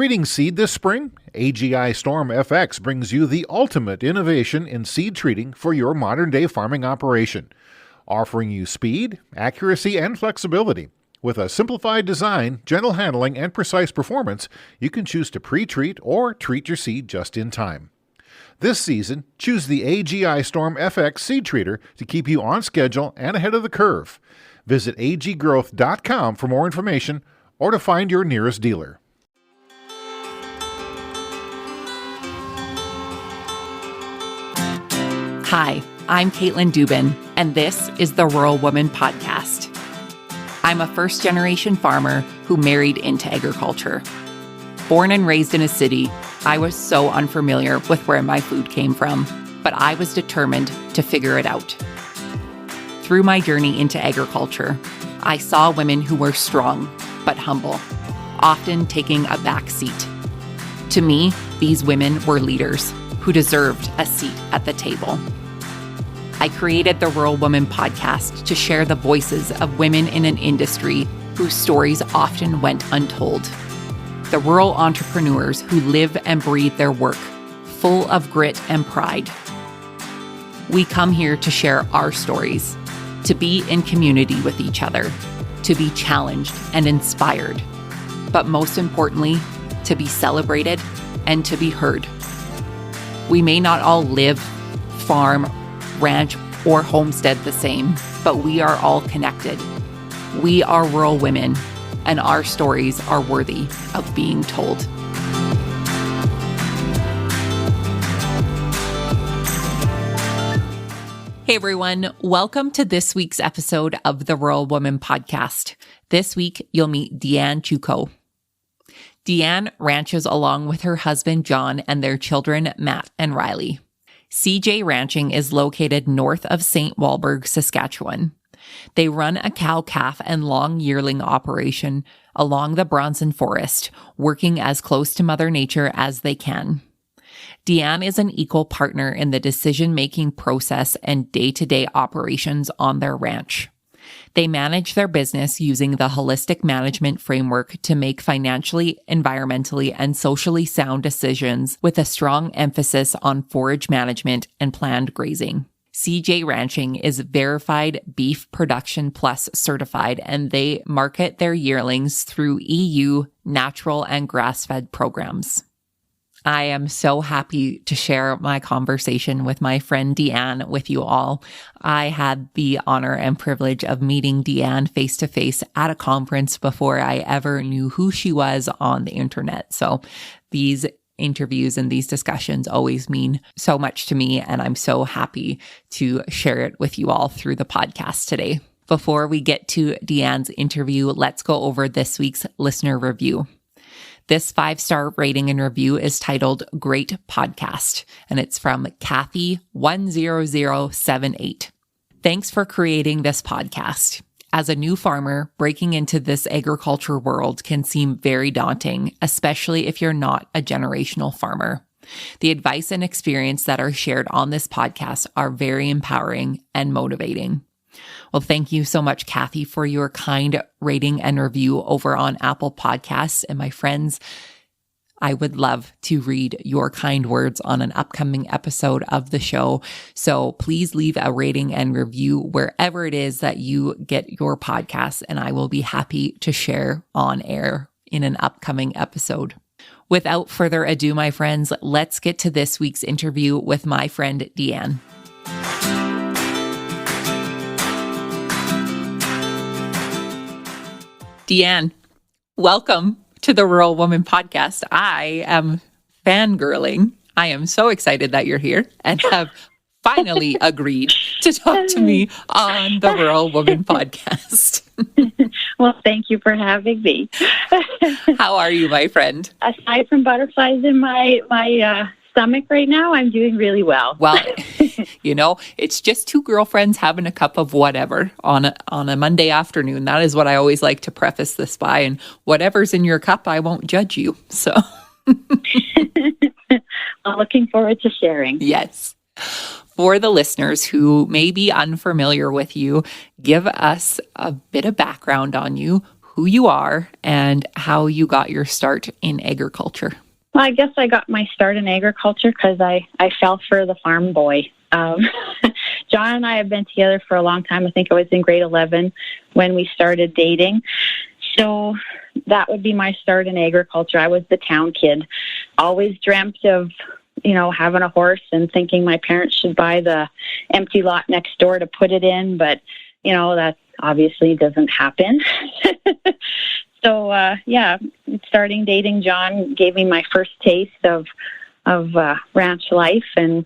Treating seed this spring? AGI Storm FX brings you the ultimate innovation in seed treating for your modern-day farming operation, offering you speed, accuracy, and flexibility. With a simplified design, gentle handling, and precise performance, you can choose to pre-treat or treat your seed just in time. This season, choose the AGI Storm FX seed treater to keep you on schedule and ahead of the curve. Visit aggrowth.com for more information or to find your nearest dealer. Hi, I'm Caitlin Dubin, and this is the Rural Woman Podcast. I'm a first-generation farmer who married into agriculture. Born and raised in a city, I was so unfamiliar with where my food came from, but I was determined to figure it out. Through my journey into agriculture, I saw women who were strong but humble, often taking a back seat. To me, these women were leaders who deserved a seat at the table. I created the Rural Woman Podcast to share the voices of women in an industry whose stories often went untold. The rural entrepreneurs who live and breathe their work, full of grit and pride. We come here to share our stories, to be in community with each other, to be challenged and inspired, but most importantly, to be celebrated and to be heard. We may not all live, farm, ranch, or homestead the same, but we are all connected. We are rural women, and our stories are worthy of being told. Hey everyone, welcome to this week's episode of the Rural Woman Podcast. This week, you'll meet Deanne Chuiko. Deanne ranches along with her husband John and their children Matt and Rylee. CJ Ranching is located north of St. Walburg, Saskatchewan. They run a cow-calf and long yearling operation along the Bronson forest, working as close to Mother Nature as they can. Deanne is an equal partner in the decision-making process and day-to-day operations on their ranch. They manage their business using the holistic management framework to make financially, environmentally, and socially sound decisions with a strong emphasis on forage management and planned grazing. CJ Ranching is Verified Beef Production Plus certified, and they market their yearlings through EU natural and grass-fed programs. I am so happy to share my conversation with my friend Deanne with you all. I had the honor and privilege of meeting Deanne face to face at a conference before I ever knew who she was on the internet. So these interviews and these discussions always mean so much to me, and I'm so happy to share it with you all through the podcast today. Before we get to Deanne's interview, let's go over this week's listener review. This 5-star rating and review is titled Great Podcast, and it's from Kathy10078. Thanks for creating this podcast. As a new farmer, breaking into this agriculture world can seem very daunting, especially if you're not a generational farmer. The advice and experience that are shared on this podcast are very empowering and motivating. Well, thank you so much, Kathy, for your kind rating and review over on Apple Podcasts. And my friends, I would love to read your kind words on an upcoming episode of the show. So please leave a rating and review wherever it is that you get your podcasts, and I will be happy to share on air in an upcoming episode. Without further ado, my friends, let's get to this week's interview with my friend Deanne. Deanne, welcome to the Rural Woman Podcast. I am fangirling. I am so excited that you're here and have finally agreed to talk to me on the Rural Woman Podcast. Well, thank you for having me. How are you, my friend? Aside from butterflies in my stomach right now, I'm doing really well. Well, you know, it's just two girlfriends having a cup of whatever on a Monday afternoon. That is what I always like to preface this by. And whatever's in your cup, I won't judge you. So I'm looking forward to sharing. Yes. For the listeners who may be unfamiliar with you, give us a bit of background on you. who you are and how you got your start in agriculture. Well, I guess I got my start in agriculture because I fell for the farm boy. John and I have been together for a long time. I think I was in grade 11 when we started dating. So that would be my start in agriculture. I was the town kid. Always dreamt of, having a horse and thinking my parents should buy the empty lot next door to put it in. But, that obviously doesn't happen. So, starting dating John gave me my first taste of ranch life. And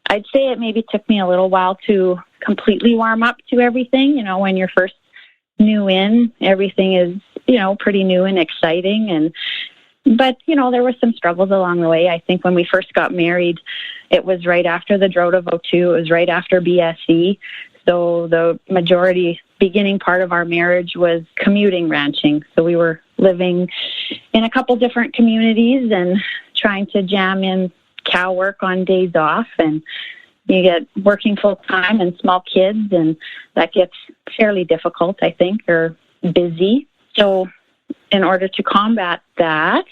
I'd say it maybe took me a little while to completely warm up to everything. When you're first new in, everything is, pretty new and exciting. But there were some struggles along the way. I think when we first got married, it was right after the drought of '02. It was right after BSE. So the beginning part of our marriage was commuting ranching. So we were living in a couple different communities and trying to jam in cow work on days off. And you get working full time and small kids, and that gets fairly difficult, I think, or busy. So in order to combat that,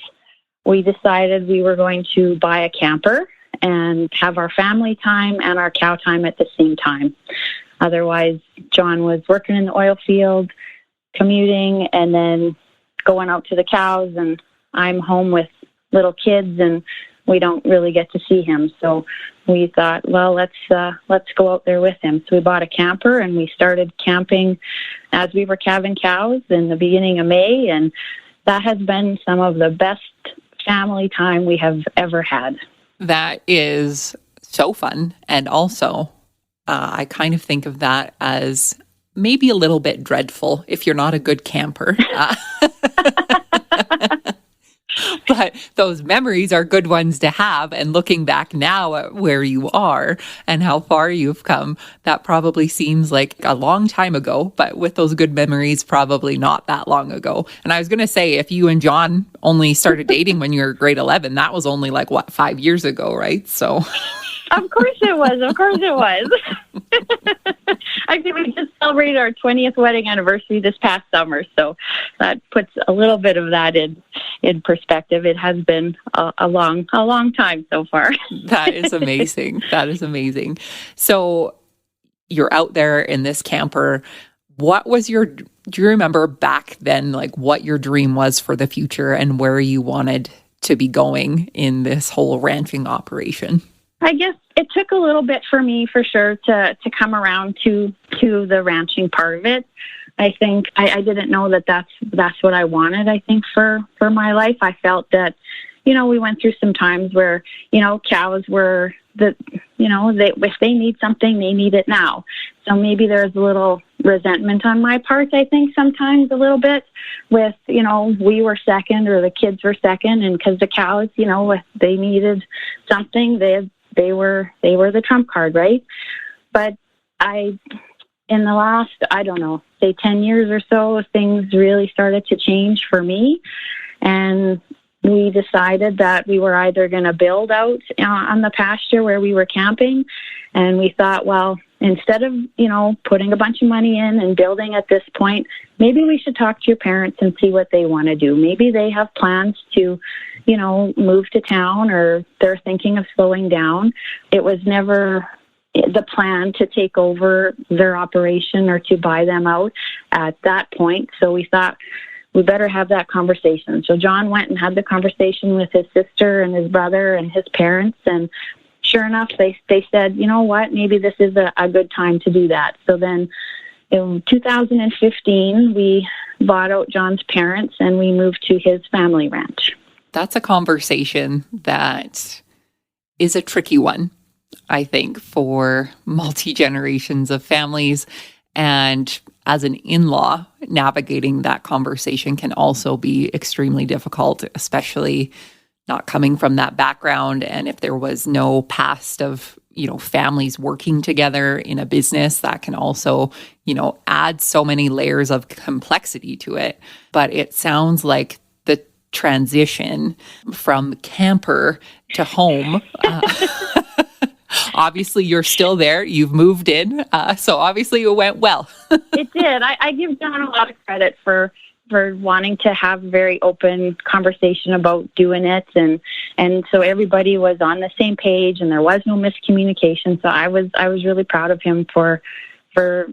we decided we were going to buy a camper and have our family time and our cow time at the same time. Otherwise, John was working in the oil field, commuting, and then going out to the cows, and I'm home with little kids, and we don't really get to see him. So we thought, well, let's go out there with him. So we bought a camper, and we started camping as we were calving cows in the beginning of May, and that has been some of the best family time we have ever had. That is so fun. And also, I kind of think of that as maybe a little bit dreadful if you're not a good camper. But those memories are good ones to have. And looking back now at where you are and how far you've come, that probably seems like a long time ago. But with those good memories, probably not that long ago. And I was going to say, if you and John only started dating when you were grade 11, that was only 5 years ago, right? So... Of course it was. Actually, we just celebrated our 20th wedding anniversary this past summer, so that puts a little bit of that in perspective. It has been a long time so far. That is amazing. So you're out there in this camper. What was do you remember back then, what your dream was for the future and where you wanted to be going in this whole ranching operation? I guess it took a little bit for me, for sure, to come around to the ranching part of it. I think I didn't know that's what I wanted, I think, for my life. I felt that, we went through some times where, cows were if they need something, they need it now. So maybe there's a little resentment on my part, I think, sometimes a little bit with, we were second or the kids were second. And because the cows, if they needed something, they were the trump card, right? But in the last, say 10 years or so, things really started to change for me. And we decided that we were either going to build out on the pasture where we were camping. And we thought, well, instead of, putting a bunch of money in and building at this point, maybe we should talk to your parents and see what they want to do. Maybe they have plans to, move to town, or they're thinking of slowing down. It was never the plan to take over their operation or to buy them out at that point. So we thought we better have that conversation. So John went and had the conversation with his sister and his brother and his parents, and sure enough, they said, you know what, maybe this is a good time to do that. So then in 2015, we bought out John's parents and we moved to his family ranch. That's a conversation that is a tricky one, I think, for multi-generations of families. And as an in-law, navigating that conversation can also be extremely difficult, especially not coming from that background. And if there was no past of, families working together in a business, that can also, add so many layers of complexity to it. But it sounds like the transition from camper to home, obviously you're still there, you've moved in, so obviously it went well. It did. I give John a lot of credit for for wanting to have a very open conversation about doing it. And so everybody was on the same page and there was no miscommunication. So I was really proud of him for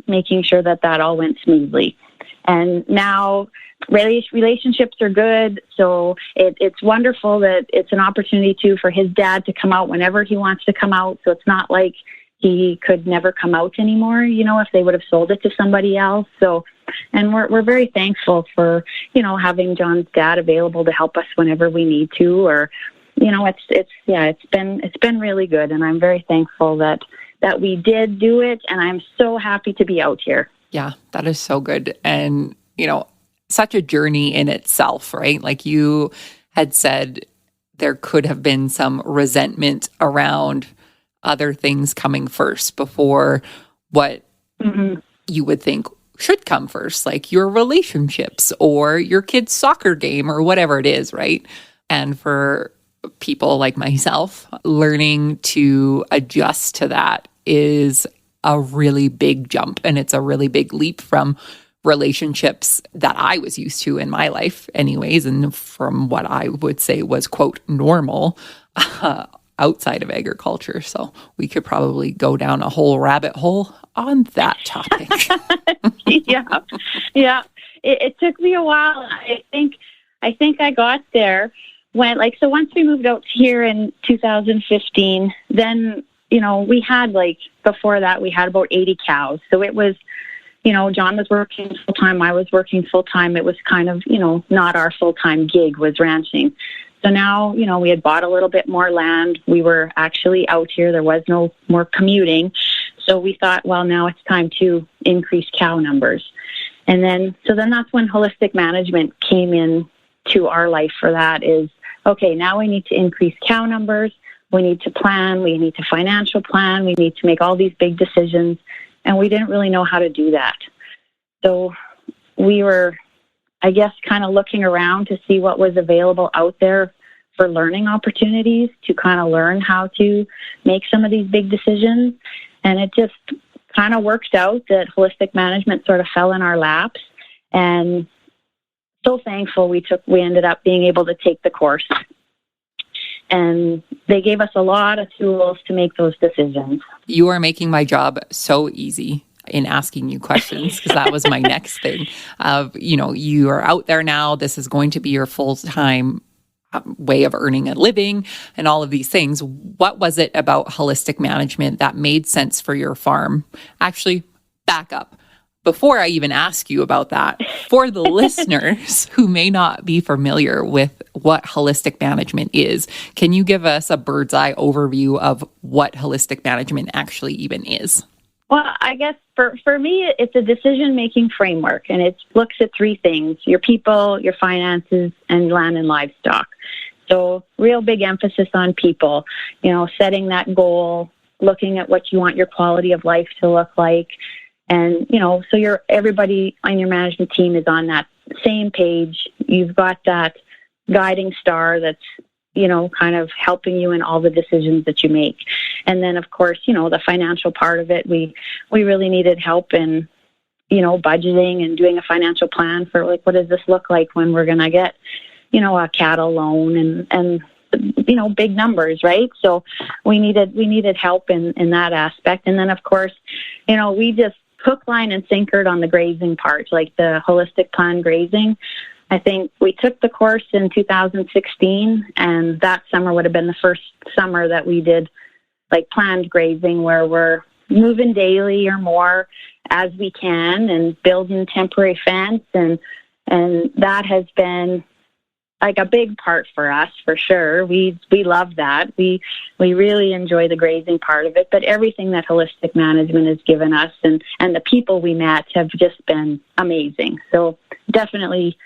making sure that all went smoothly. And now relationships are good. So it's wonderful that it's an opportunity too for his dad to come out whenever he wants to come out. So it's not like he could never come out anymore, if they would have sold it to somebody else. So, and we're very thankful for, having John's dad available to help us whenever we need to, or, it's been really good. And I'm very thankful that we did do it. And I'm so happy to be out here. Yeah, that is so good. And, such a journey in itself, right? Like you had said, there could have been some resentment around other things coming first before what you would think should come first, like your relationships or your kid's soccer game or whatever it is, right? And for people like myself, learning to adjust to that is a really big jump, and it's a really big leap from relationships that I was used to in my life anyways, and from what I would say was, quote, normal outside of agriculture. So we could probably go down a whole rabbit hole on that topic. Yeah. It took me a while. I think I got there when, so once we moved out here in 2015, then, we had before that, we had about 80 cows. So it was, John was working full-time, I was working full-time. It was kind of, not our full-time gig was ranching. So now, we had bought a little bit more land. We were actually out here. There was no more commuting. So we thought, well, now it's time to increase cow numbers. And then that's when holistic management came in to our life for that is, okay, now we need to increase cow numbers. We need to plan. We need to financial plan. We need to make all these big decisions. And we didn't really know how to do that. So we were, I guess, kind of looking around to see what was available out there for learning opportunities to kind of learn how to make some of these big decisions. And it just kind of worked out that holistic management sort of fell in our laps. And so thankful we ended up being able to take the course. And they gave us a lot of tools to make those decisions. You are making my job so easy in asking you questions, because that was my next thing of, you are out there now. This is going to be your full-time way of earning a living and all of these things. What was it about holistic management that made sense for your farm? Actually, back up. Before I even ask you about that, for the listeners who may not be familiar with what holistic management is, can you give us a bird's eye overview of what holistic management actually even is? Well, I guess for me, it's a decision-making framework, and it looks at three things: your people, your finances, and land and livestock. So real big emphasis on people, setting that goal, looking at what you want your quality of life to look like. And, so everybody on your management team is on that same page. You've got that guiding star that's, kind of helping you in all the decisions that you make. And then, of course, the financial part of it, we really needed help in, budgeting and doing a financial plan for what does this look like when we're going to get, a cattle loan and big numbers, right? So we needed help in that aspect. And then, of course, we just hook, line, and sinkered on the grazing part, like the holistic plan grazing. I think we took the course in 2016, and that summer would have been the first summer that we did planned grazing, where we're moving daily or more as we can and building temporary fence. And that has been a big part for us, for sure. We love that. We really enjoy the grazing part of it, but everything that holistic management has given us and the people we met have just been amazing. So definitely,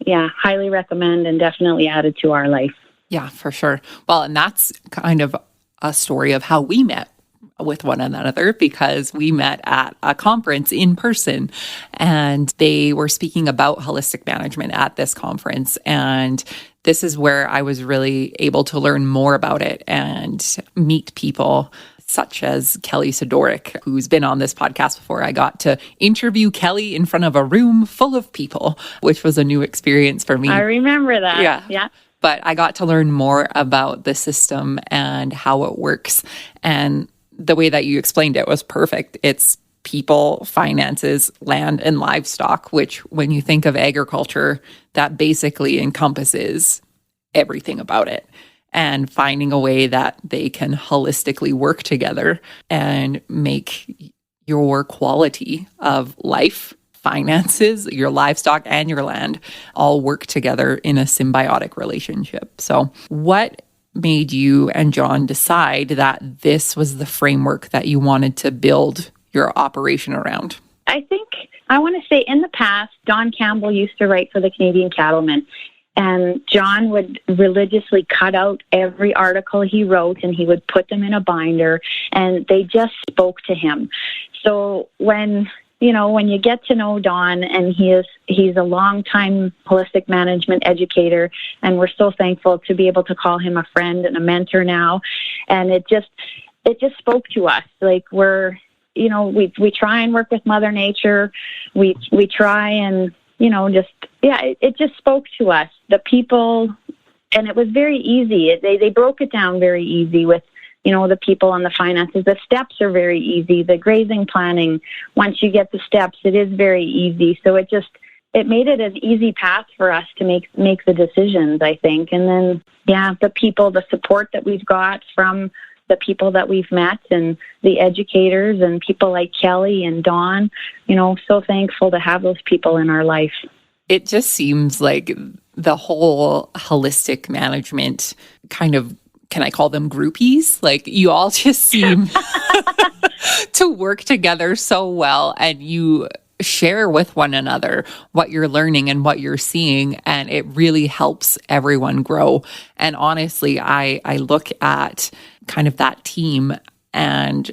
highly recommend and definitely added to our life. Yeah, for sure. Well, and that's kind of a story of how we met with one another, because we met at a conference in person, and they were speaking about holistic management at this conference. And this is where I was really able to learn more about it and meet people such as Kelly Sidoric, who's been on this podcast before. I got to interview Kelly in front of a room full of people, which was a new experience for me. I remember that. Yeah. But I got to learn more about the system and how it works. And the way that you explained it was perfect. It's people, finances, land, and livestock, which when you think of agriculture, that basically encompasses everything about it. And finding a way that they can holistically work together and make your quality of life, finances, your livestock, and your land all work together in a symbiotic relationship. So what made you and John decide that this was the framework that you wanted to build your operation around? I think I want to say in the past, Don Campbell used to write for the Canadian Cattleman. And John would religiously cut out every article he wrote and he would put them in a binder, and they just spoke to him. So when you get to know Don, and he's a long-time holistic management educator, and we're so thankful to be able to call him a friend and a mentor now. And it just spoke to us. Like we try and work with Mother Nature. We try and, it just spoke to us, the people, and it was very easy. They broke it down very easy with, the people and the finances. The steps are very easy. The grazing planning, once you get the steps, it is very easy. So it made it an easy path for us to make the decisions, I think. And then, the people, the support that we've got from the people that we've met and the educators and people like Kelly and Dawn, so thankful to have those people in our life. It just seems like the whole holistic management kind of, can I call them groupies? Like you all just seem to work together so well, and you share with one another what you're learning and what you're seeing, and it really helps everyone grow. And honestly, I look at kind of that team and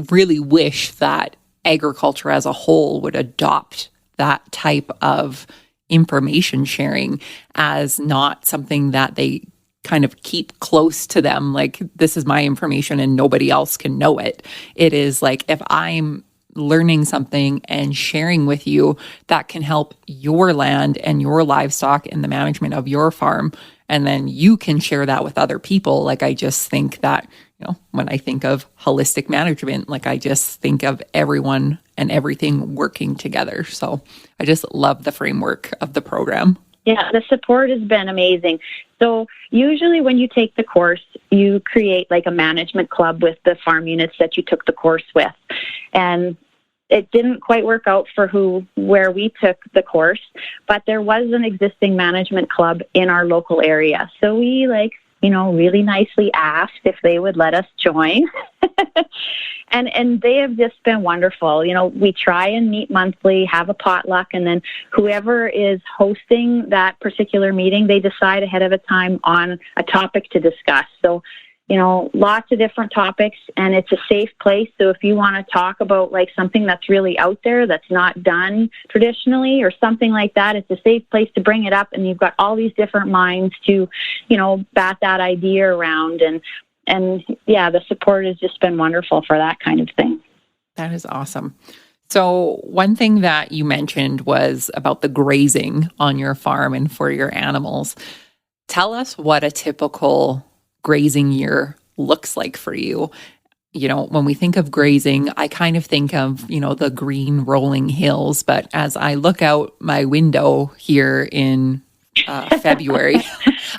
really wish that agriculture as a whole would adopt that type of information sharing as not something that they kind of keep close to them. Like, this is my information and nobody else can know it. It is like, if I'm learning something and sharing with you that can help your land and your livestock in the management of your farm, and then you can share that with other people. Like, I just think that, when I think of holistic management, like I just think of everyone and everything working together. So I just love the framework of the program. Yeah, the support has been amazing. So usually when you take the course, you create like a management club with the farm units that you took the course with. And it didn't quite work out for where we took the course, but there was an existing management club in our local area. So we really nicely asked if they would let us join. And they have just been wonderful. We try and meet monthly, have a potluck, and then whoever is hosting that particular meeting, they decide ahead of time on a topic to discuss. So, lots of different topics, and it's a safe place. So if you want to talk about like something that's really out there that's not done traditionally or something like that, it's a safe place to bring it up. And you've got all these different minds to, bat that idea around. And the support has just been wonderful for that kind of thing. That is awesome. So one thing that you mentioned was about the grazing on your farm and for your animals. Tell us what a typical grazing year looks like for you. When we think of grazing, I kind of think of, the green rolling hills. But as I look out my window here in February,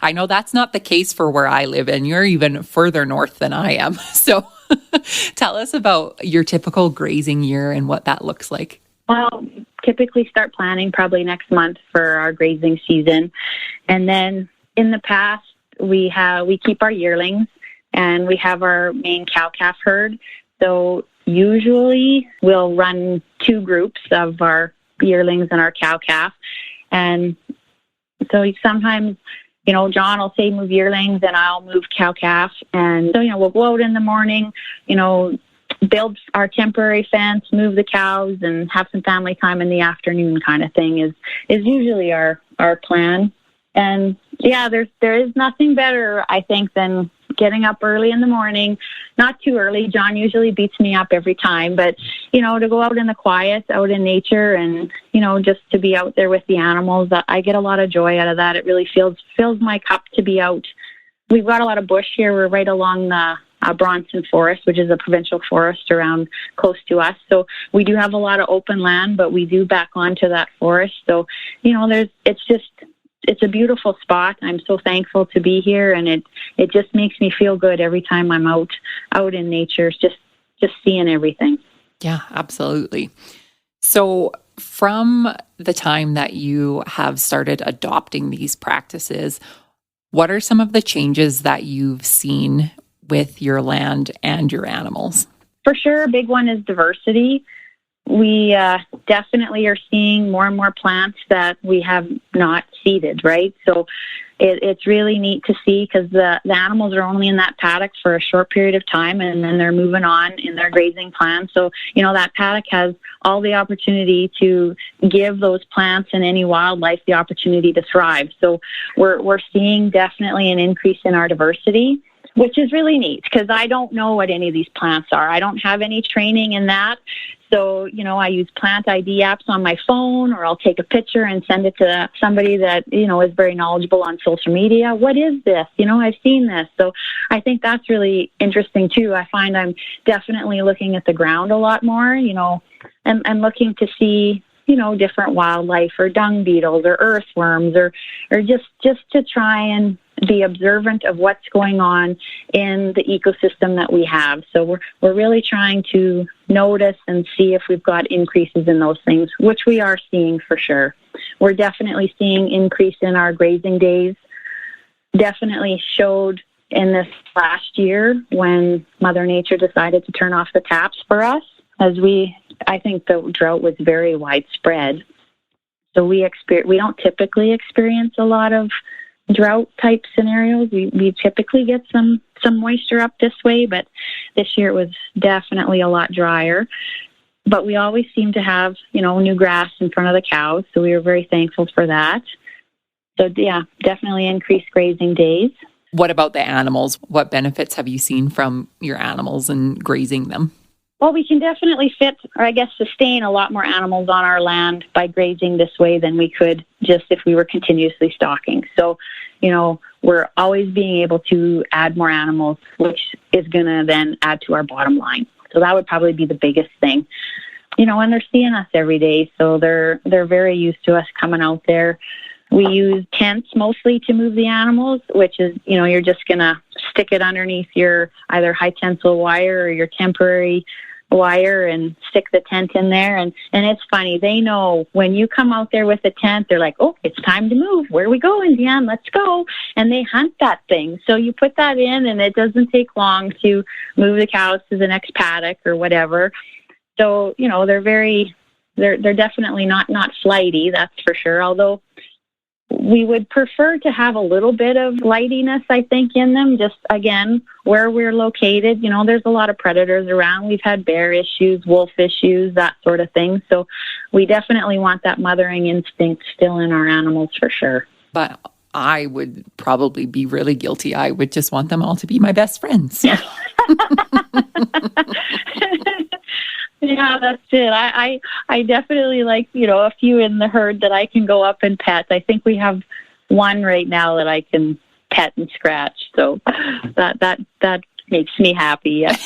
I know that's not the case for where I live, and you're even further north than I am. So tell us about your typical grazing year and what that looks like. Well, typically start planning probably next month for our grazing season. And then in the past, we keep our yearlings, and we have our main cow-calf herd. So usually we'll run two groups of our yearlings and our cow-calf. And so sometimes, John will say move yearlings and I'll move cow-calf. And so, we'll go out in the morning, build our temporary fence, move the cows, and have some family time in the afternoon kind of thing is usually our plan. And there is nothing better, I think, than getting up early in the morning, not too early. John usually beats me up every time, but, to go out in the quiet, out in nature, and, just to be out there with the animals, I get a lot of joy out of that. It really fills my cup to be out. We've got a lot of bush here. We're right along the Bronson forest, which is a provincial forest around close to us. So we do have a lot of open land, but we do back onto that forest. So, it's a beautiful spot. I'm so thankful to be here, and it just makes me feel good every time I'm out in nature, just seeing everything. Yeah, absolutely. So from the time that you have started adopting these practices, what are some of the changes that you've seen with your land and your animals? For sure, a big one is diversity. We definitely are seeing more and more plants that we have not seeded, right? So it's really neat to see, because the animals are only in that paddock for a short period of time, and then they're moving on in their grazing plan. So, that paddock has all the opportunity to give those plants and any wildlife the opportunity to thrive. So we're seeing definitely an increase in our diversity, which is really neat, because I don't know what any of these plants are. I don't have any training in that. So, I use plant ID apps on my phone, or I'll take a picture and send it to somebody that, is very knowledgeable on social media. What is this? I've seen this. So I think that's really interesting too. I find I'm definitely looking at the ground a lot more, and looking to see, different wildlife, or dung beetles, or earthworms, or just to try and be observant of what's going on in the ecosystem that we have. So we're really trying to notice and see if we've got increases in those things, which we are seeing for sure. We're definitely seeing increase in our grazing days. Definitely showed in this last year when Mother Nature decided to turn off the taps for us, I think the drought was very widespread. So we don't typically experience a lot of drought type scenarios. We typically get some moisture up this way, but this year it was definitely a lot drier. But we always seem to have, new grass in front of the cows, so we were very thankful for that. So yeah, definitely increased grazing days. What about the animals? What benefits have you seen from your animals and grazing them? Well, we can definitely sustain a lot more animals on our land by grazing this way than we could just if we were continuously stocking. So, we're always being able to add more animals, which is going to then add to our bottom line. So that would probably be the biggest thing. And they're seeing us every day, so they're very used to us coming out there. We use tents mostly to move the animals, which is, you're just going to stick it underneath your either high tensile wire or your temporary wire and stick the tent in there. And it's funny. They know when you come out there with a tent, they're like, oh, it's time to move. Where are we going, Deanne? Let's go. And they hunt that thing. So you put that in, and it doesn't take long to move the cows to the next paddock or whatever. So, they're definitely not flighty, that's for sure. Although we would prefer to have a little bit of lightiness, I think, in them. Just, again, where we're located, there's a lot of predators around. We've had bear issues, wolf issues, that sort of thing. So we definitely want that mothering instinct still in our animals for sure. But I would probably be really guilty. I would just want them all to be my best friends. Yeah. Yeah, that's it. I definitely like, a few in the herd that I can go up and pet. I think we have one right now that I can pet and scratch. So that makes me happy. Yeah.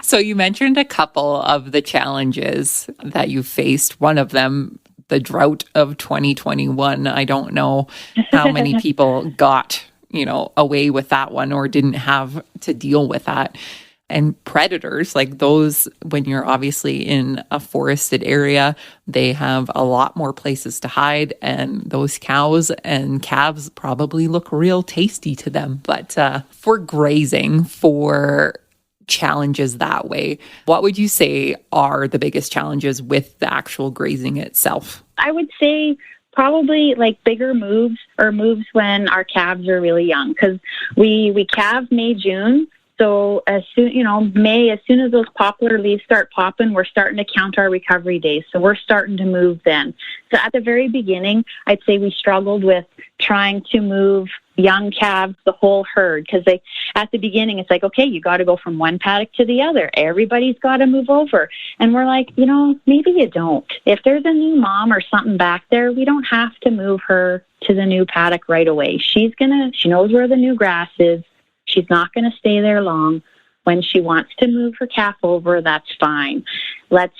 So you mentioned a couple of the challenges that you faced. One of them, the drought of 2021. I don't know how many people got, away with that one or didn't have to deal with that. And predators, like those, when you're obviously in a forested area, they have a lot more places to hide. And those cows and calves probably look real tasty to them. But for grazing, for challenges that way, what would you say are the biggest challenges with the actual grazing itself? I would say probably like bigger moves, or moves when our calves are really young, because we calve May, June. So as soon, May, as soon as those poplar leaves start popping, we're starting to count our recovery days. So we're starting to move then. So at the very beginning, I'd say we struggled with trying to move young calves, the whole herd, because at the beginning, it's like, okay, you got to go from one paddock to the other. Everybody's got to move over. And we're like, maybe you don't. If there's a new mom or something back there, we don't have to move her to the new paddock right away. She knows where the new grass is. She's not going to stay there long. When she wants to move her calf over, that's fine. Let's,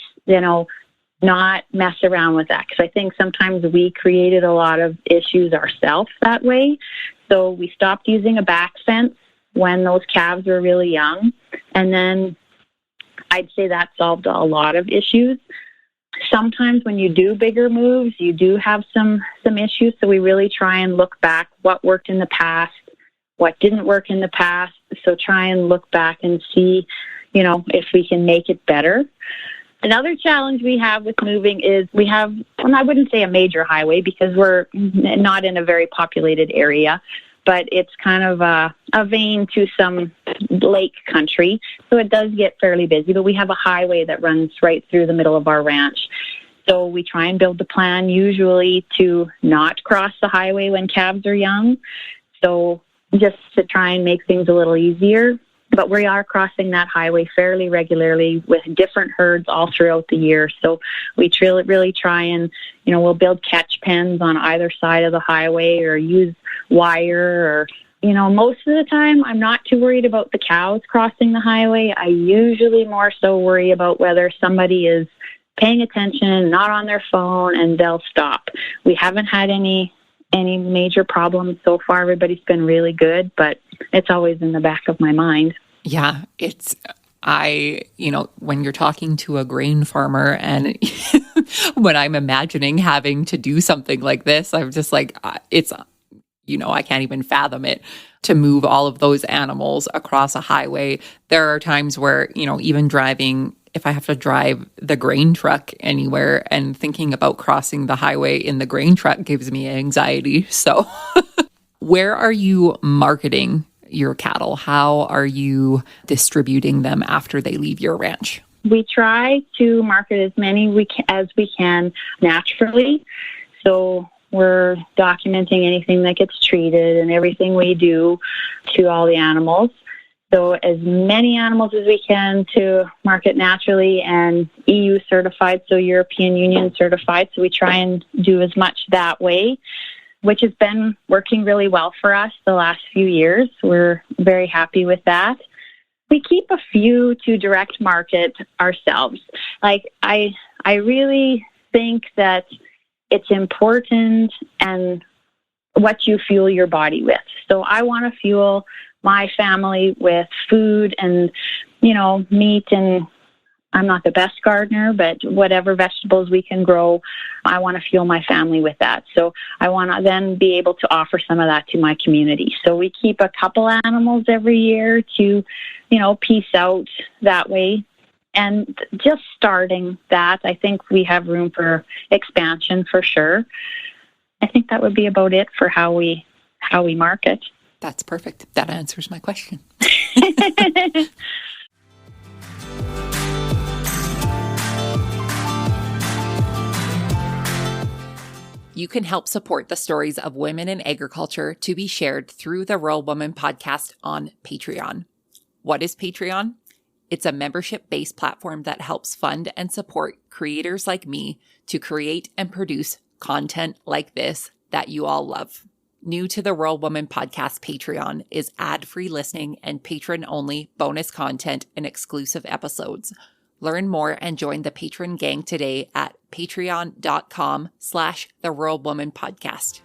not mess around with that, because I think sometimes we created a lot of issues ourselves that way. So we stopped using a back fence when those calves were really young. And then I'd say that solved a lot of issues. Sometimes when you do bigger moves, you do have some issues. So we really try and look back what worked in the past, what didn't work in the past. So try and look back and see, if we can make it better. Another challenge we have with moving is we have, I wouldn't say a major highway because we're not in a very populated area, but it's kind of a vein to some lake country. So it does get fairly busy, but we have a highway that runs right through the middle of our ranch. So we try and build the plan usually to not cross the highway when calves are young. So just to try and make things a little easier. But we are crossing that highway fairly regularly with different herds all throughout the year. So we really try and, we'll build catch pens on either side of the highway or use wire or, most of the time I'm not too worried about the cows crossing the highway. I usually more so worry about whether somebody is paying attention, not on their phone, and they'll stop. We haven't had any major problems so far. Everybody's been really good, but it's always in the back of my mind. Yeah, when you're talking to a grain farmer and when I'm imagining having to do something like this, I'm just like, I can't even fathom it to move all of those animals across a highway. There are times where, even driving, if I have to drive the grain truck anywhere and thinking about crossing the highway in the grain truck gives me anxiety. So where are you marketing your cattle? How are you distributing them after they leave your ranch? We try to market as many as we can naturally. So we're documenting anything that gets treated and everything we do to all the animals. So as many animals as we can to market naturally and EU certified, so European Union certified. So we try and do as much that way, which has been working really well for us the last few years. We're very happy with that. We keep a few to direct market ourselves. Like I really think that it's important and what you fuel your body with. So I want to fuel my family with food and, meat, and I'm not the best gardener, but whatever vegetables we can grow, I want to fuel my family with that. So I want to then be able to offer some of that to my community. So we keep a couple animals every year to, piece out that way. And just starting that, I think we have room for expansion for sure. I think that would be about it for how we market. That's perfect. That answers my question. You can help support the stories of women in agriculture to be shared through the Rural Woman podcast on Patreon. What is Patreon? It's a membership-based platform that helps fund and support creators like me to create and produce content like this that you all love. New to the Rural Woman podcast Patreon is ad-free listening and patron-only bonus content and exclusive episodes. Learn more and join the patron gang today at patreon.com/The Rural Woman Podcast.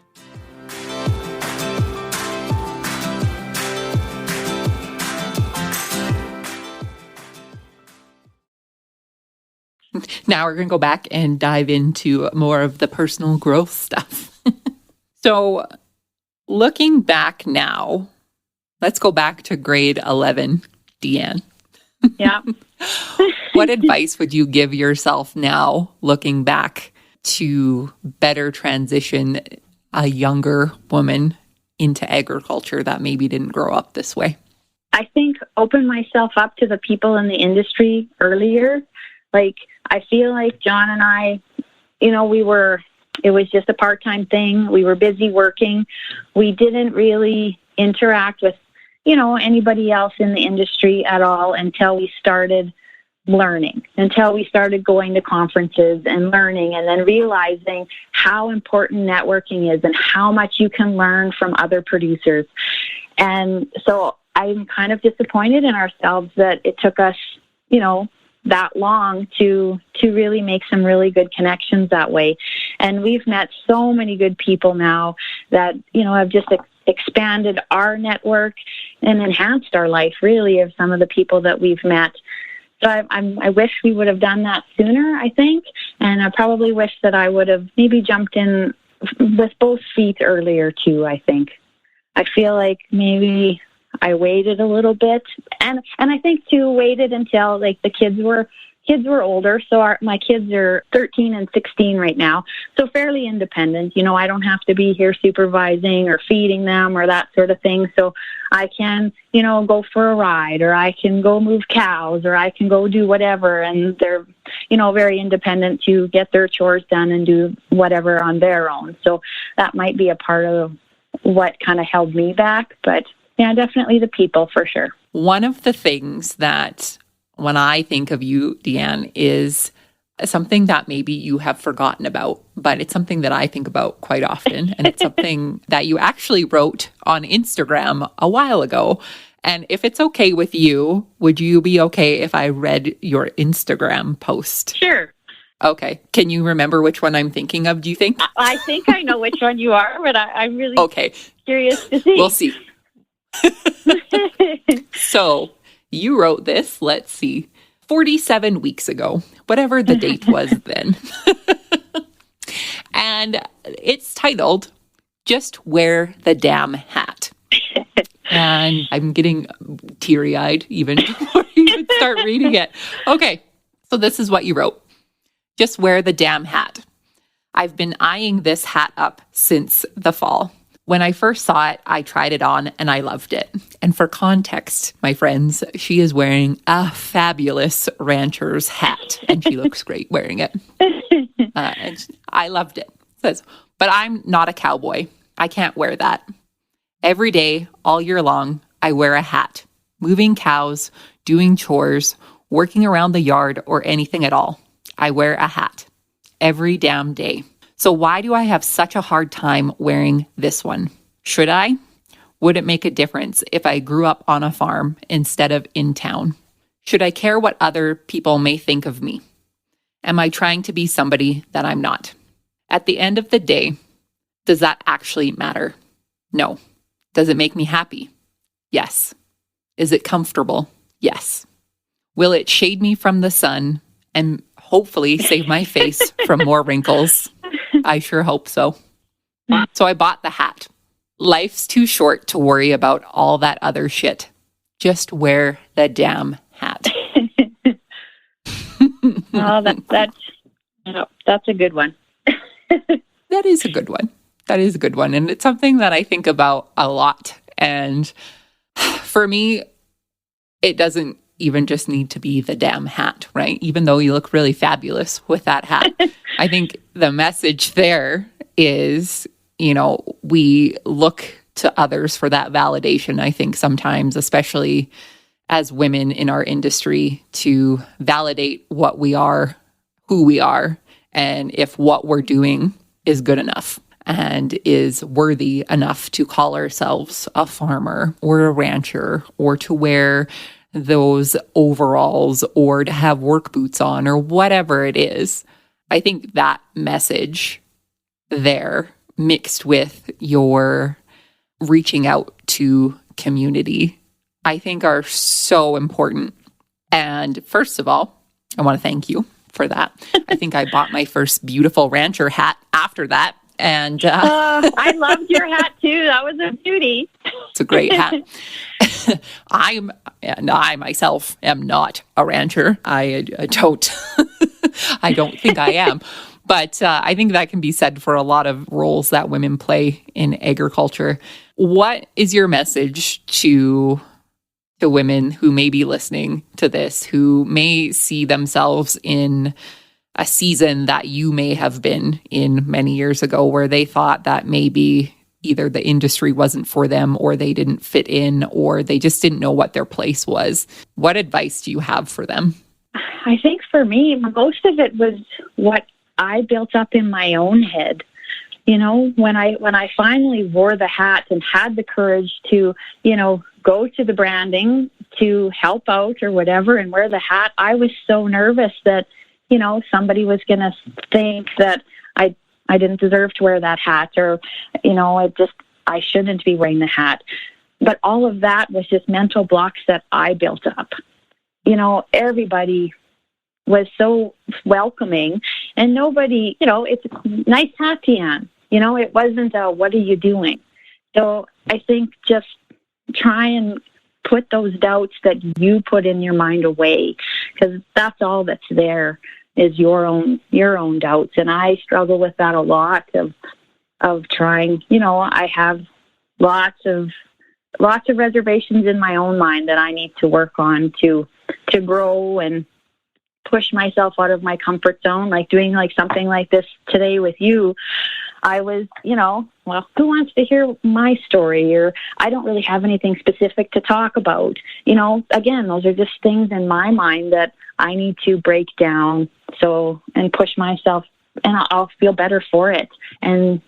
Now we're going to go back and dive into more of the personal growth stuff. So looking back now, let's go back to grade 11, Deanne. Yeah. What advice would you give yourself now, looking back, to better transition a younger woman into agriculture that maybe didn't grow up this way? I think, open myself up to the people in the industry earlier. Like, I feel like John and I, it was just a part-time thing. We were busy working. We didn't really interact with, anybody else in the industry at all until we started learning, until we started going to conferences and learning, and then realizing how important networking is and how much you can learn from other producers. And so I'm kind of disappointed in ourselves that it took us, that long to really make some really good connections that way. And we've met so many good people now that, have just expanded our network and enhanced our life, really, of some of the people that we've met. So I wish we would have done that sooner, I think. And I probably wish that I would have maybe jumped in with both feet earlier, too, I think. I feel like maybe I waited a little bit, and I think too waited until like the kids were older. So my kids are 13 and 16 right now, so fairly independent. I don't have to be here supervising or feeding them or that sort of thing. So I can, go for a ride, or I can go move cows, or I can go do whatever. And they're, very independent to get their chores done and do whatever on their own. So that might be a part of what kind of held me back, but yeah, definitely the people, for sure. One of the things that when I think of you, Deanne, is something that maybe you have forgotten about, but it's something that I think about quite often. And it's something that you actually wrote on Instagram a while ago. And if it's okay with you, would you be okay if I read your Instagram post? Sure. Okay. Can you remember which one I'm thinking of, do you think? I think I know which one you are, but I'm really curious to see. We'll see. So you wrote this, let's see, 47 weeks ago, whatever the date was then. And it's titled, Just Wear the Damn Hat. And I'm getting teary-eyed even before you even start reading it. Okay, so this is what you wrote. Just wear the damn hat. I've been eyeing this hat up since the fall. When I first saw it, I tried it on and I loved it. And for context, my friends, she is wearing a fabulous rancher's hat and she looks great wearing it. And I loved it. It says, but I'm not a cowboy. I can't wear that. Every day, all year long, I wear a hat, moving cows, doing chores, working around the yard, or anything at all. I wear a hat every damn day. So why do I have such a hard time wearing this one? Should I? Would it make a difference if I grew up on a farm instead of in town? Should I care what other people may think of me? Am I trying to be somebody that I'm not? At the end of the day, does that actually matter? No. Does it make me happy? Yes. Is it comfortable? Yes. Will it shade me from the sun and hopefully save my face from more wrinkles? I sure hope so. So I bought the hat. Life's too short to worry about all that other shit. Just wear the damn hat. Oh, that's a good one. That is a good one. That is a good one. And it's something that I think about a lot. And for me, it doesn't even just need to be the damn hat, right? Even though you look really fabulous with that hat. I think the message there is, we look to others for that validation, I think sometimes, especially as women in our industry, to validate what we are, who we are, and if what we're doing is good enough and is worthy enough to call ourselves a farmer or a rancher, or to wear those overalls or to have work boots on or whatever it is. I think that message there, mixed with your reaching out to community, I think are so important. And first of all, I want to thank you for that. I think I bought my first beautiful rancher hat after that. And I loved your hat too. That was a beauty. It's a great hat. I myself am not a rancher. I don't think I am. But I think that can be said for a lot of roles that women play in agriculture. What is your message to to women who may be listening to this, who may see themselves in a season that you may have been in many years ago, where they thought that maybe either the industry wasn't for them, or they didn't fit in, or they just didn't know what their place was? What advice do you have for them? I think for me, most of it was what I built up in my own head. You know, when I finally wore the hat and had the courage to, you know, go to the branding to help out or whatever and wear the hat, I was so nervous that, you know, somebody was going to think that I didn't deserve to wear that hat, or, you know, I shouldn't be wearing the hat. But all of that was just mental blocks that I built up. You know, everybody was so welcoming, and nobody, you know, it's a nice hat, Deanne. You know, it wasn't what are you doing? So I think just try and put those doubts that you put in your mind away, because that's all that's there is your own doubts. And I struggle with that a lot of trying, you know, I have lots of reservations in my own mind that I need to work on to grow and push myself out of my comfort zone, like doing like something like this today with you. I was, you know, well, who wants to hear my story? Or I don't really have anything specific to talk about. You know, again, those are just things in my mind that I need to break down and push myself, and I'll feel better for it. And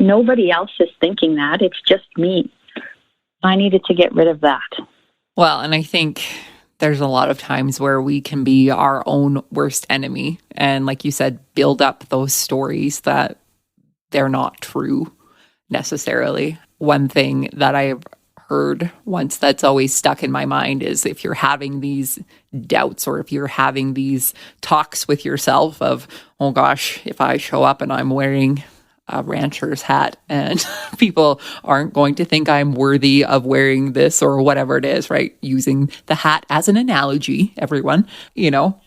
nobody else is thinking that. It's just me. I needed to get rid of that. Well, and I think there's a lot of times where we can be our own worst enemy. And like you said, build up those stories that they're not true necessarily. One thing that I've heard once that's always stuck in my mind is if you're having these doubts, or if you're having these talks with yourself of, oh gosh, if I show up and I'm wearing a rancher's hat and people aren't going to think I'm worthy of wearing this or whatever it is, right? Using the hat as an analogy, everyone, you know,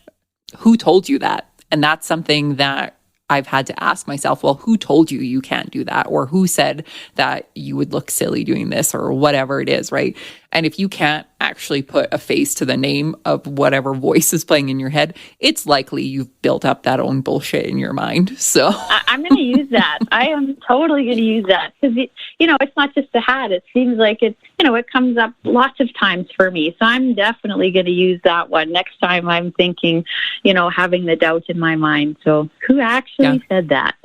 who told you that? And that's something that I've had to ask myself, well, who told you you can't do that? Or who said that you would look silly doing this, or whatever it is, right? And if you can't actually put a face to the name of whatever voice is playing in your head, it's likely you've built up that own bullshit in your mind. So I'm going to use that. I am totally going to use that, because, you know, it's not just a hat. It seems like it, you know, it comes up lots of times for me. So I'm definitely going to use that one next time I'm thinking, you know, having the doubt in my mind. So who actually said that?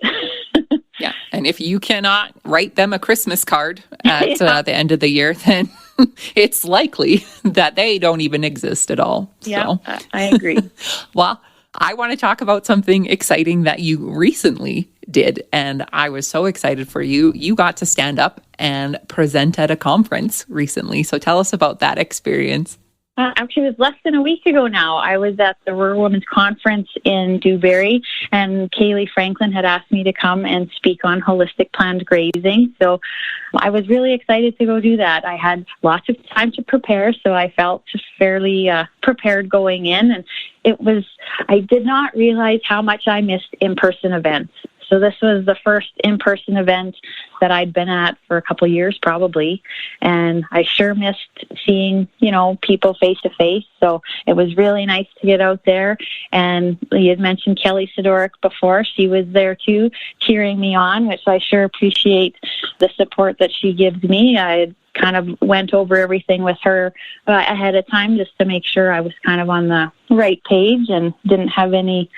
Yeah. And if you cannot write them a Christmas card at the end of the year, then it's likely that they don't even exist at all. Yeah, so. I agree. Well, I want to talk about something exciting that you recently did. And I was so excited for you. You got to stand up and present at a conference recently. So tell us about that experience. Actually, it was less than a week ago now. I was at the Rural Women's Conference in Dewberry, and Kaylee Franklin had asked me to come and speak on holistic planned grazing. So I was really excited to go do that. I had lots of time to prepare, so I felt just fairly prepared going in. And I did not realize how much I missed in-person events. So this was the first in-person event that I'd been at for a couple of years, probably. And I sure missed seeing, you know, people face to face. So it was really nice to get out there. And you had mentioned Kelly Sidoric before. She was there too, cheering me on, which I sure appreciate the support that she gives me. I kind of went over everything with her ahead of time just to make sure I was kind of on the right page and didn't have any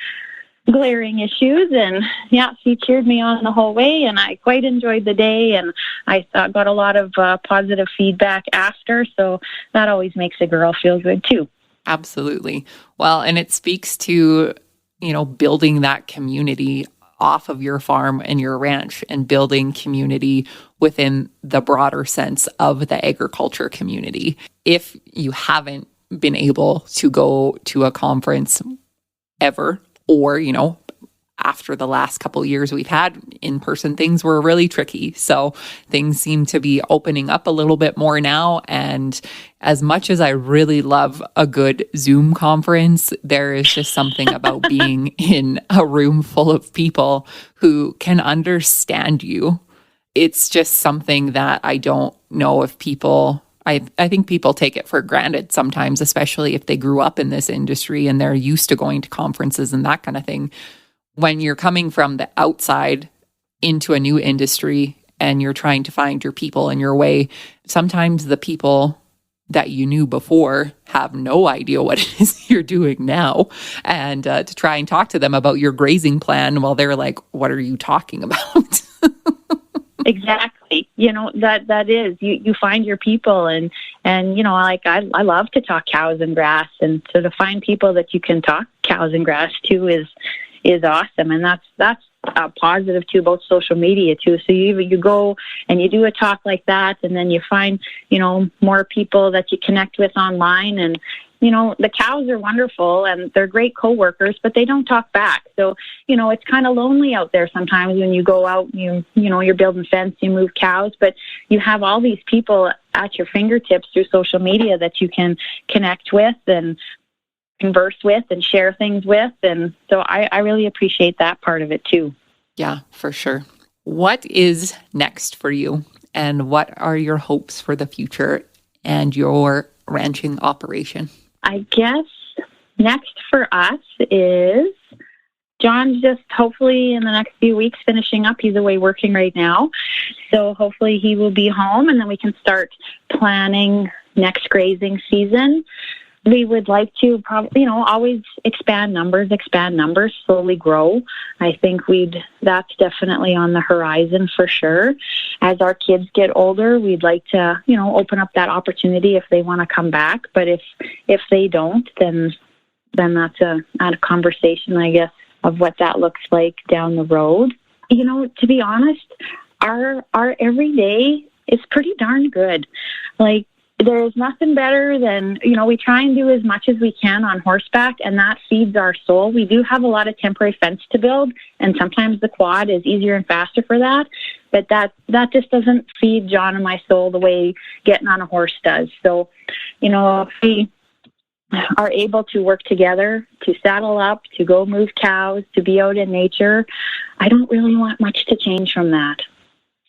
glaring issues. And yeah, she cheered me on the whole way, and I quite enjoyed the day, and I got a lot of positive feedback after, so that always makes a girl feel good too. Absolutely. Well, and it speaks to, you know, building that community off of your farm and your ranch, and building community within the broader sense of the agriculture community. If you haven't been able to go to a conference ever, or, you know, after the last couple of years we've had, in-person things were really tricky. So things seem to be opening up a little bit more now. And as much as I really love a good Zoom conference, there is just something about being in a room full of people who can understand you. It's just something that I don't know if people I think people take it for granted sometimes, especially if they grew up in this industry and they're used to going to conferences and that kind of thing. When you're coming from the outside into a new industry and you're trying to find your people and your way, sometimes the people that you knew before have no idea what it is you're doing now. And to try and talk to them about your grazing plan, well, they're like, what are you talking about? Exactly. That is, you find your people and like I love to talk cows and grass, and so to find people that you can talk cows and grass to is awesome. And that's a positive too about social media too. So you go and you do a talk like that, and then you find, more people that you connect with online. And, the cows are wonderful and they're great coworkers, but they don't talk back. So, it's kind of lonely out there sometimes when you go out and you're building fence, you move cows, but you have all these people at your fingertips through social media that you can connect with and converse with and share things with. And so I really appreciate that part of it too. Yeah, for sure. What is next for you, and what are your hopes for the future and your ranching operation? I guess next for us is John's just hopefully in the next few weeks finishing up. He's away working right now. So hopefully he will be home, and then we can start planning next grazing season. We would like to probably, always expand numbers, slowly grow. I think that's definitely on the horizon for sure. As our kids get older, we'd like to, open up that opportunity if they want to come back. But if they don't, then that's a conversation, I guess, of what that looks like down the road. To be honest, our everyday is pretty darn good. Like, there's nothing better than, we try and do as much as we can on horseback, and that feeds our soul. We do have a lot of temporary fence to build, and sometimes the quad is easier and faster for that, but that just doesn't feed John and my soul the way getting on a horse does. So, if we are able to work together, to saddle up, to go move cows, to be out in nature, I don't really want much to change from that.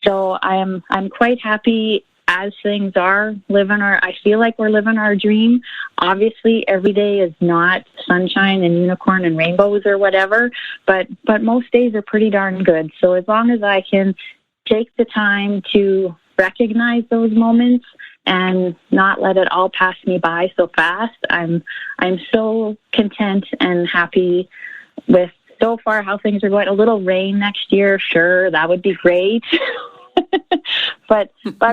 So I'm quite happy as things are, I feel like we're living our dream. Obviously, every day is not sunshine and unicorn and rainbows or whatever, but most days are pretty darn good. So as long as I can take the time to recognize those moments and not let it all pass me by so fast, I'm so content and happy with so far how things are going. A little rain next year, sure, that would be great. But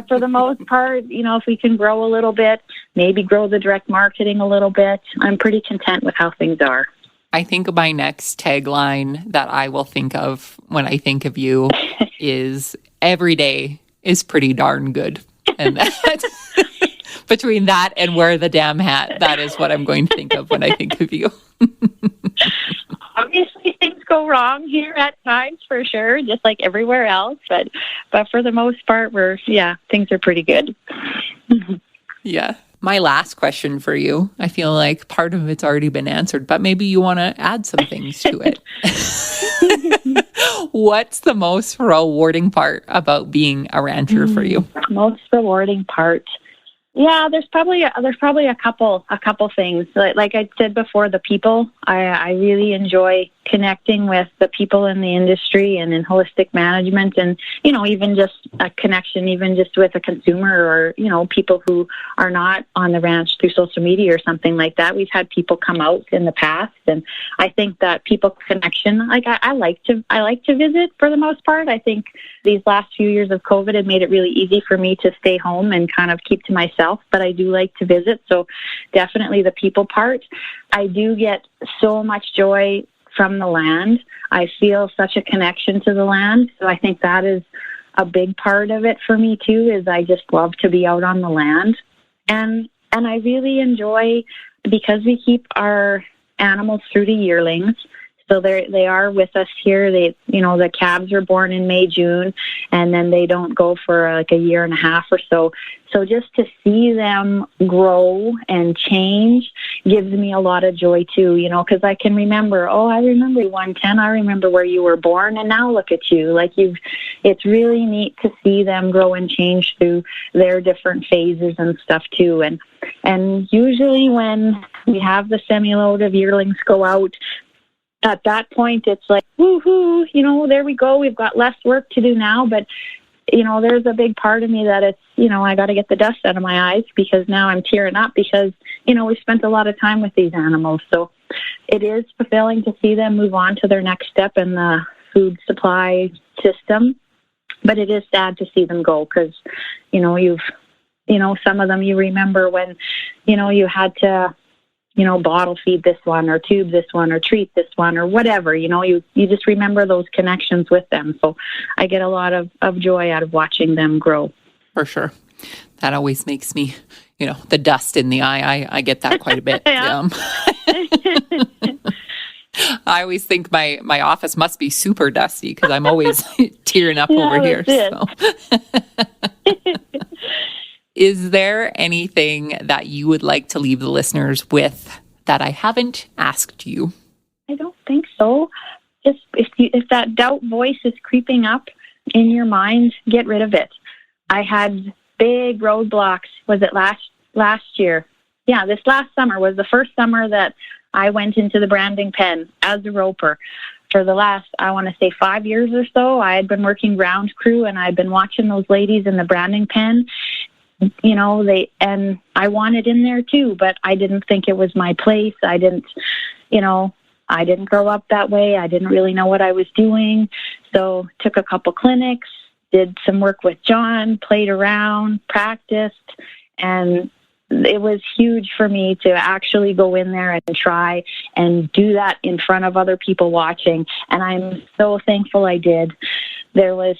for the most part, if we can grow a little bit, maybe grow the direct marketing a little bit, I'm pretty content with how things are. I think my next tagline that I will think of when I think of you is every day is pretty darn good. And that, between that and wear the damn hat, that is what I'm going to think of when I think of you. Obviously, things go wrong here at times, for sure, just like everywhere else. But for the most part, things are pretty good. Yeah. My last question for you, I feel like part of it's already been answered, but maybe you want to add some things to it. What's the most rewarding part about being a rancher for you? Most rewarding part. Yeah, there's probably a couple things. Like I said before, the people. I really enjoy connecting with the people in the industry and in holistic management, and even just a connection, even just with a consumer or people who are not on the ranch through social media or something like that. We've had people come out in the past, and I think that people connection. Like I like to visit for the most part. I think these last few years of COVID had made it really easy for me to stay home and kind of keep to myself, but I do like to visit. So definitely the people part. I do get so much joy from the land. I feel such a connection to the land. So I think that is a big part of it for me too, is I just love to be out on the land. And I really enjoy, because we keep our animals through to yearlings. So they are with us here. The calves are born in May, June, and then they don't go for like a year and a half or so. So just to see them grow and change gives me a lot of joy too, because I can remember, I remember 110, I remember where you were born, and now look at you. It's really neat to see them grow and change through their different phases and stuff too. And usually when we have the semi-load of yearlings go out, at that point it's like, woohoo, there we go. We've got less work to do now, but there's a big part of me that it's, I got to get the dust out of my eyes, because now I'm tearing up because, we spent a lot of time with these animals. So it is fulfilling to see them move on to their next step in the food supply system. But it is sad to see them go because, some of them you remember when, you had to, bottle feed this one or tube this one or treat this one or whatever, you just remember those connections with them. So I get a lot of joy out of watching them grow. For sure. That always makes me, the dust in the eye. I get that quite a bit. I always think my office must be super dusty because I'm always tearing up over here. So. Is there anything that you would like to leave the listeners with that I haven't asked you? I don't think so. Just if that doubt voice is creeping up in your mind, get rid of it. I had big roadblocks. Was it last year? Yeah, this last summer was the first summer that I went into the branding pen as a roper. For the last, I want to say 5 years or so, I had been working ground crew, and I'd been watching those ladies in the branding pen. And I wanted in there too, but I didn't think it was my place. I didn't grow up that way. I didn't really know what I was doing. So took a couple clinics, did some work with John, played around, practiced, and it was huge for me to actually go in there and try and do that in front of other people watching. And I'm so thankful I did. There was,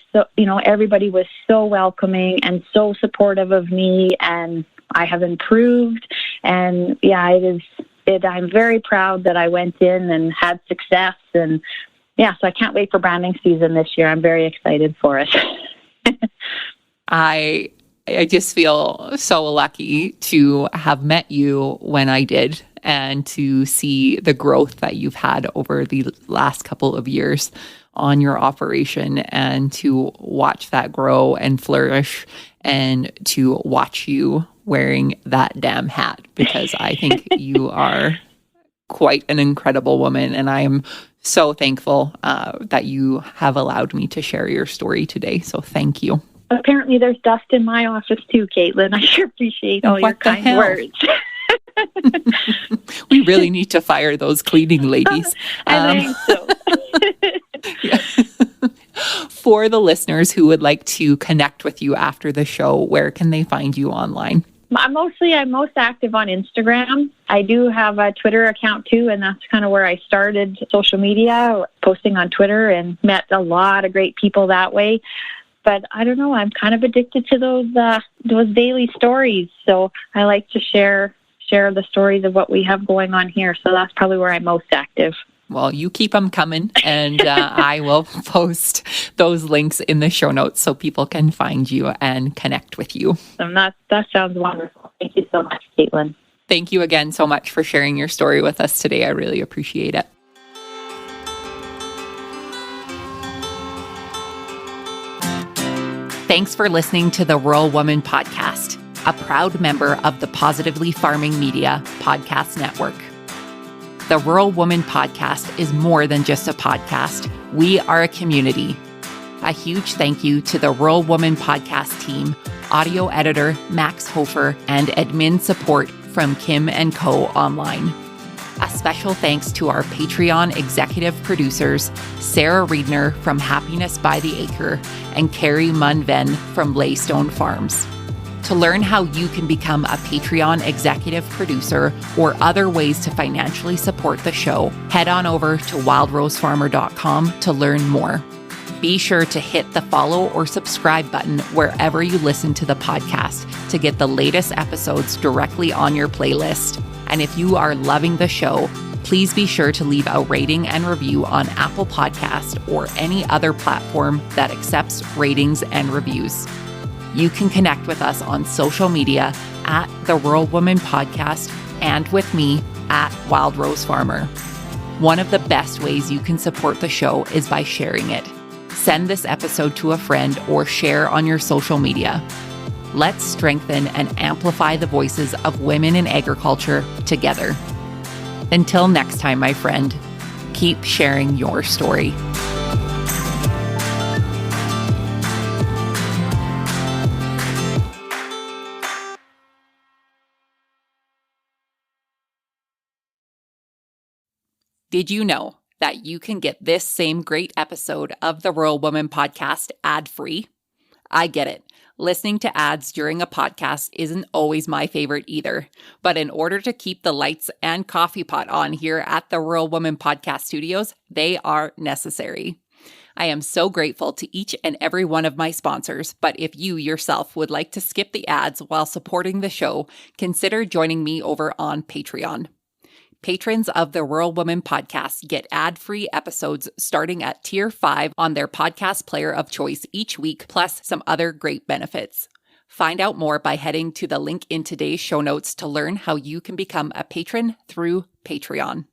everybody was so welcoming and so supportive of me, and I have improved. And I'm very proud that I went in and had success. And so I can't wait for branding season this year. I'm very excited for it. I just feel so lucky to have met you when I did, and to see the growth that you've had over the last couple of years on your operation, and to watch that grow and flourish, and to watch you wearing that damn hat, because I think you are quite an incredible woman, and I am so thankful that you have allowed me to share your story today. So thank you. Apparently there's dust in my office too, Caitlin. I sure appreciate all your kind words. We really need to fire those cleaning ladies. I think so. For the listeners who would like to connect with you after the show, where can they find you online? I'm most active on Instagram. I do have a Twitter account too, and that's kind of where I started social media, posting on Twitter, and met a lot of great people that way. But I don't know, I'm kind of addicted to those daily stories. So I like to share the stories of what we have going on here. So that's probably where I'm most active. Well, you keep them coming, and I will post those links in the show notes so people can find you and connect with you. That sounds wonderful. Thank you so much, Caitlin. Thank you again so much for sharing your story with us today. I really appreciate it. Thanks for listening to the Rural Woman Podcast, a proud member of the Positively Farming Media Podcast Network. The Rural Woman Podcast is more than just a podcast. We are a community. A huge thank you to the Rural Woman Podcast team, audio editor Max Hofer, and admin support from Kim & Co. Online. A special thanks to our Patreon executive producers, Sarah Riedner from Happiness by the Acre and Carrie Munven from Laystone Farms. To learn how you can become a Patreon executive producer or other ways to financially support the show, head on over to wildrosefarmer.com to learn more. Be sure to hit the follow or subscribe button wherever you listen to the podcast to get the latest episodes directly on your playlist. And if you are loving the show, Please be sure to leave a rating and review on Apple Podcast or any other platform that accepts ratings and reviews. You can connect with us on social media at The Rural Woman Podcast and with me at Wild Rose Farmer. One of the best ways you can support the show is by sharing it. Send this episode to a friend or share on your social media. Let's strengthen and amplify the voices of women in agriculture together. Until next time, my friend, keep sharing your story. Did you know that you can get this same great episode of the Rural Woman Podcast ad-free? I get it. Listening to ads during a podcast isn't always my favorite either. But in order to keep the lights and coffee pot on here at the Rural Woman Podcast Studios, they are necessary. I am so grateful to each and every one of my sponsors, but if you yourself would like to skip the ads while supporting the show, consider joining me over on Patreon. Patrons of the Rural Woman Podcast get ad-free episodes starting at Tier 5 on their podcast player of choice each week, plus some other great benefits. Find out more by heading to the link in today's show notes to learn how you can become a patron through Patreon.